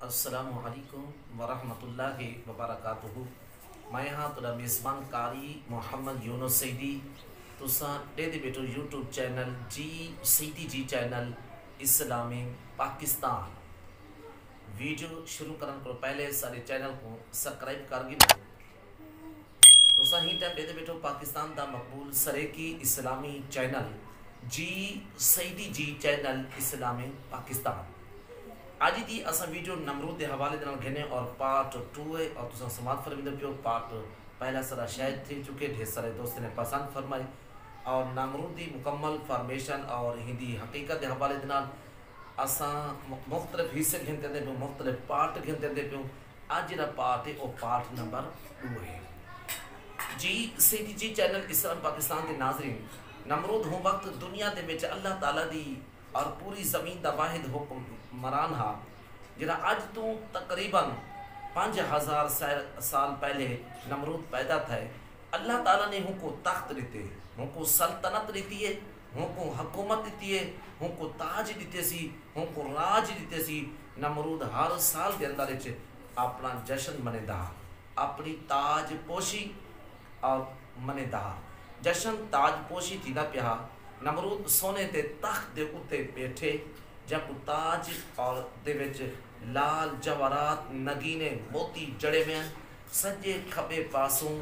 السلام علیکم ورحمۃ اللہ وبرکاتہ۔ میں ہاں تھوڑا میزبان کاری محمد یونس سیدی تساں ڈیدے بیٹو یوٹیوب چینل جی سیدی جی چینل اسلامی پاکستان۔ ویڈیو شروع کرنے کو پہلے سارے چینل کو سبسکرائب کر گی تساں ہی ٹائم ڈیدے بیٹو پاکستان دا مقبول سریکی اسلامی چینل جی سیدی جی چینل اسلامی پاکستان۔ آج دی اسا ویڈیو نمرود دے حوالے دے نال گھنے اور پارٹ 2 ہے اور تساں سماعت فرمیندے پیو۔ پارٹ پہلا سرا شاید تھی چکے، ڈھیر سارے دوست نے پسند فرمائے اور نمرود دی مکمل فارمیشن اور ہندی حقیقت دے حوالے دے نال اسا مختلف حصے گھنتے دے پیو، مختلف پارٹ گھنتے دے پیو۔ آج جڑا پارٹ ہے وہ پارٹ نمبر 2 ہے۔ جی سیدی جی چینل اسلام پاکستان دے ناظرین، نمرود ہوں وقت دنیا دے وچ اللہ تعالیٰ دی اور پوری زمین دا واحد حکمران ہا جڑا اج تو تقریباً 5000 سال پہلے نمرود پیدا تھا۔ اللہ تعالیٰ نے ہوں کو تخت دیتے، ہوں کو سلطنت دیتی ہے، ہوں کو حکومت دیتی ہے، ہوں کو تاج دیتے سی، ہوں کو راج دیتے سی۔ نمرود ہر سال دے اندر اپنا جشن منے دا، اپنی تاج پوشی اور منے دا۔ جشن تاج پوشی تھی دا پیا۔ نمرود سونے تے تخت دے اتے بیٹھے جب تاج اور دے وچ لال جواہرات نگینے موتی جڑے میں سجے کھبے پاسوں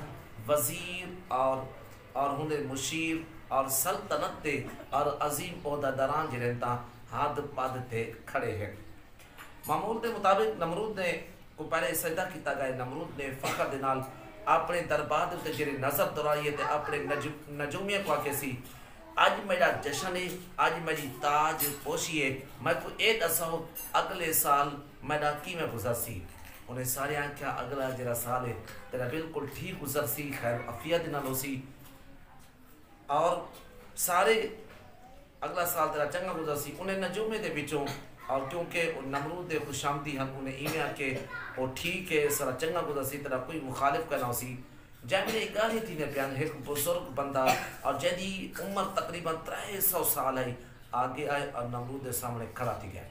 وزیر اور ہندے مشیر اور سلطنت تے اور عظیم عہدہ داران جرنتا ہاتھ پاد تے کھڑے ہیں۔ معمول دے مطابق نمرود نے کو پہلے سجدہ کیتا گئے۔ نمرود نے فخر دے نال اپنے دربار دے جڑے نظر دورائیے تے اپنے نجومیہ کو آکے سی آج میرا جشن ہے، آج میری تاج پوشی ہے، میں کو اے دسو اگلے سال میرا کی میں گزر سی۔ انہیں سارے آنکھا اگلا جرا سال ہے تیرا بالکل ٹھیک گزر سی، خیر عافیت نہ لو سی اور سارے اگلا سال تیرا چنگا گزر سی۔ انہیں نجومے دے بچوں اور کیونکہ نمرود دے خوش آمدی ہن انہیں ایویں کہ وہ ٹھیک ہے سارا چنگا گزر سی، تیرا کوئی مخالف کہنا ہو سی۔ جائے میرے اگالی تھی نے پیان ایک بزرگ بندہ اور جیدی عمر تقریباً 300 سال ہے آگے آئے اور نمرود دے سامنے کھڑا تھی گئے۔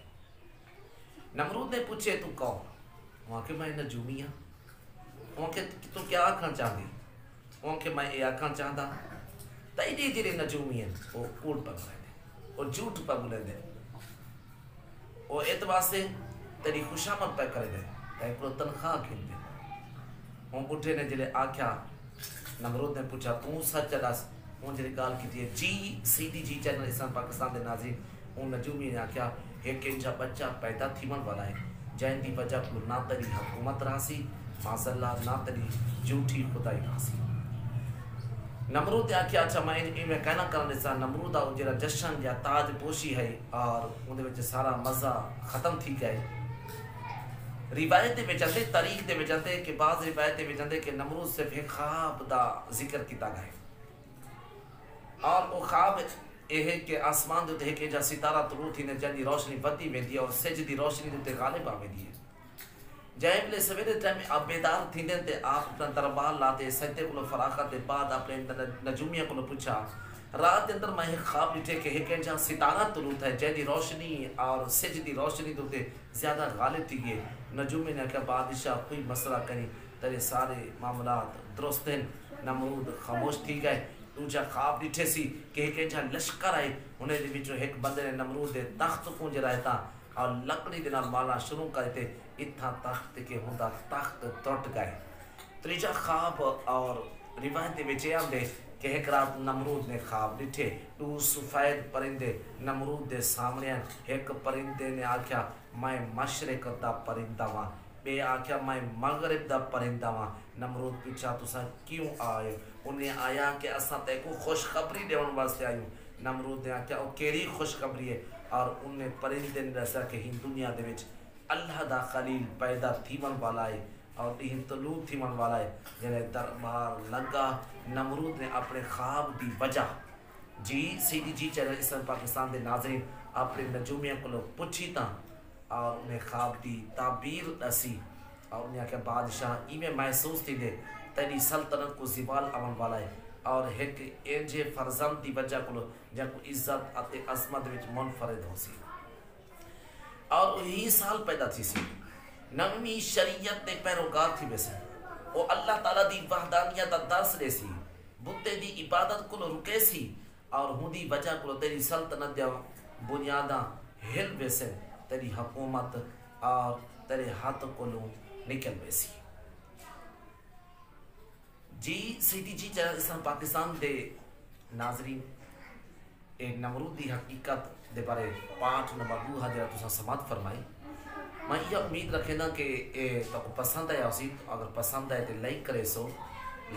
نمرود نے پوچھے تو کون؟ وہاں کہ میں نجومی ہاں۔ وہاں کہ تو کیا آکھنا چاہتی؟ وہاں کہ میں یہ آکھنا چاہتا تیری جیرے نجومی ہیں وہ کوٹ پا بلے دے، وہ جھوٹ پا بلے دے، وہ اعتبار سے تیری خوشامت پہ کرے دے، تیری کو تنخواہ کھل دے۔ ہوں اٹھے نے جلے آکھیا، نمرود نے پوچھا تو سچ دس؟ ہوں جلے گال کی تھی جی سیدی جی چینل اسلام پاکستان دے ناظرین، ہوں نجومی نے آکھیا ایک انجا بچہ پیدا تھی من والا ہے جائن دی وجہ کو نہ تری حکومت راسی معذاللہ نہ تری جھوٹی خدائی راسی۔ نمرود نے آکھیا اچھا میں کہنا کرنے سا نمرود آؤ جرا جشن یا تاج پوشی ہے اور اندھے وچ سارا مزہ ختم تھی گئے۔ روایت میں چلتے تاریخ دے چلتے کہ بعض روایت میں چلتے کہ نمرود صرف ایک خواب دا ذکر کیتا گئے اور وہ خواب یہ ہے کہ آسمان دے ہے کہ جا ستارہ طلوع تھی نے جن دی روشنی بدی میں دی اور سج دی روشنی دے غالب آوے دی ہے۔ جائے بلے سویرے ٹائم آپ بیدار تھی نے تے آپ اپنا دربار لاتے سجدے کو فراخت دے بعد اپنے نجومیہ کو پوچھا رات کے اندر میں ایک خواب لٹھے کہ ایک جہاں ستارہ طلوع ہے جے دی روشنی اور سج دی روشنی دے زیادہ غالب تھی گئے۔ نجومی نے کہا بادشاہ کوئی مسئلہ کریں تیرے سارے معاملات درست ہیں۔ نمرود خاموش تھی گئے۔ دوجا خواب لٹھے سی کہ ایک جہاں لشکر آئے انہیں دے وچوں ایک بندے نے نمرود دے تخت کو جرائے اور لکڑی دے نال مالا شروع کرتے اتھا تخت کے ہوندا تخت ٹوٹ گئے۔ تیجا خواب اور روایت دے وچ آندے کہ ایک رات نمرود نے خواب لٹھے دو سفید پرندے نمرود دے سامنے ایک پرندے نے آکھیا میں مشرق دا پرندہ ہاں، بے آکھیا میں مغرب دا پرندہ ہاں۔ نمرود پوچھا تساں کیوں آئے؟ انہیں آیا کہ اساں تے کو خوشخبری دیون واسطے آئیوں۔ نمرود نے آکھیا او کیڑی خوشخبری ہے؟ اور انہیں پرندے نے دسیا کہ ہن دنیا دے وچ اللہ دا خلیل پیدا تھیون والا ہے اور ہن طلوع تھیون والا ہے جنہیں دربار لگا۔ نمرود نے اپنے خواب دی وجہ جی سیدی جی چینل اسلام پاکستان دے ناظرین اپنے نجومیہ کو پوچھی تا اور انہیں خواب دی تعبیر دسی اور انہیں کہ بادشاہ ایمیں محسوس تھی دے تیری سلطنت کو زوال آون والا ہے اور ایک انجے فرزند دی وجہ کو جن کو عزت اتے عظمت وچ منفرد ہو سی اور وہی سال پیدا تھی سی نویں شریعت دے پیروکار تھی ویسے او اللہ تعالیٰ دی وحدانیت درس دے سی بتے دی عبادت کو رکے سی اور ہوں دی وجہ کو تیری سلطنت دیا بنیاداں ہل ویسے تیری حکومت اور تیرے ہاتھ کو نکل ویسی جی سیدھی جی چینل اسلام پاکستان دے ناظرین ایک نمرود دی حقیقت دے بارے پاٹھ نمبر 2 حضرہ تساں سماعت فرمائی میں یہ امید رکھے نا کہ تو پسند آیا اسی اگر پسند آئے تو لائک کرے سو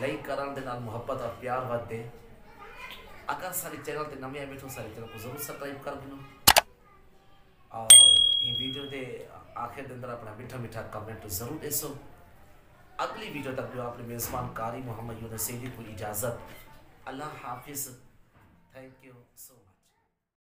لائک کران دے نال محبت اور پیار ود دے اگر سارے چینل تے نمے بیٹھو سارے چینل کو ضرور سبسکرائب کر دو اور یہ ویڈیو دے آخر دن اپنا میٹھا میٹھا کمنٹ ضرور دے سو اگلی ویڈیو تک جو اپنے میزبان قاری محمد یونس سیدی کو اجازت اللہ حافظ تھینک یو سو